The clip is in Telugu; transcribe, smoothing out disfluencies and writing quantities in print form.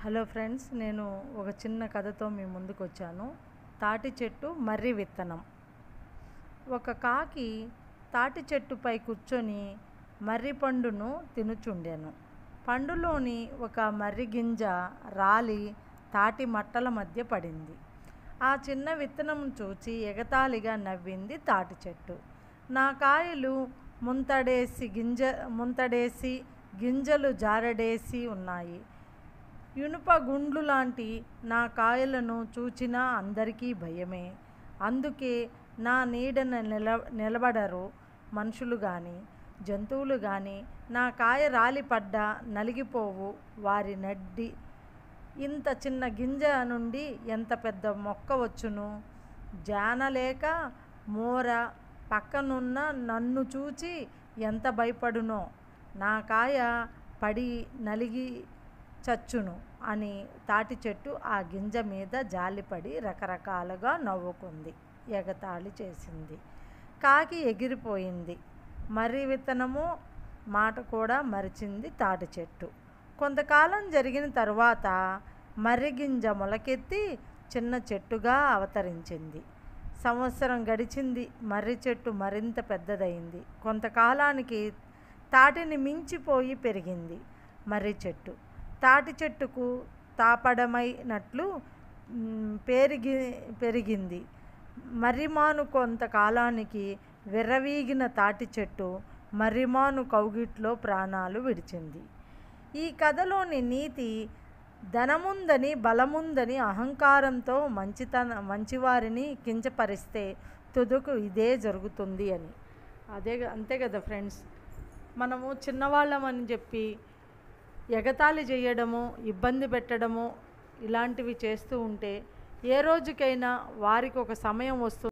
హలో ఫ్రెండ్స్, నేను ఒక చిన్న కథతో మీ ముందుకు వచ్చాను. తాటి చెట్టు మర్రి విత్తనం. ఒక కాకి తాటి చెట్టుపై కూర్చొని మర్రి పండును తినుచుండెను. పండులోని ఒక మర్రి గింజ రాలి తాటి మట్టల మధ్య పడింది. ఆ చిన్న విత్తనం చూచి ఎగతాళిగా నవ్వింది తాటి చెట్టు. నా కాయలు ముంతడేసి గింజలు జారడేసి ఉన్నాయి. ఇనుప గుండ్లు లాంటి నా కాయలను చూచినా అందరికీ భయమే. అందుకే నా నీడన నిలబడరు మనుషులు కానీ జంతువులు కానీ. నా కాయ రాలిపడ్డా నలిగిపోవు వారి నడ్డి. ఇంత చిన్న గింజ నుండి ఎంత పెద్ద మొక్క వచ్చును. జానలేక మోర పక్కనున్న నన్ను చూచి ఎంత భయపడునో. నా కాయ పడి నలిగి చచ్చును అని తాటి చెట్టు ఆ గింజ మీద జాలిపడి రకరకాలుగా నవ్వుకుంది, ఎగతాళి చేసింది. కాకి ఎగిరిపోయింది. మర్రి విత్తనము మాట కూడా మరిచింది తాటి చెట్టు. కొంతకాలం జరిగిన తరువాత మర్రి గింజ మొలకెత్తి చిన్న చెట్టుగా అవతరించింది. సంవత్సరం గడిచింది. మర్రి చెట్టు మరింత పెద్దదైంది. కొంతకాలానికి తాటిని మించిపోయి పెరిగింది. మర్రి చెట్టు తాటి చెట్టుకు తాపడమైనట్లు పెరిగింది. మర్రిమాను కొంతకాలానికి విర్రవీగిన తాటి చెట్టు మర్రిమాను కౌగిట్లో ప్రాణాలు విడిచింది. ఈ కథలోని నీతి, ధనముందని బలముందని అహంకారంతో మంచివారిని కించపరిస్తే తుదకు ఇదే జరుగుతుంది అని. అంతే కదా ఫ్రెండ్స్. మనము చిన్నవాళ్ళమని చెప్పి ఎగతాళి చేయడము, ఇబ్బంది పెట్టడము ఇలాంటివి చేస్తూ ఉంటే ఏ రోజుకైనా వారికి ఒక సమయం వస్తుంది.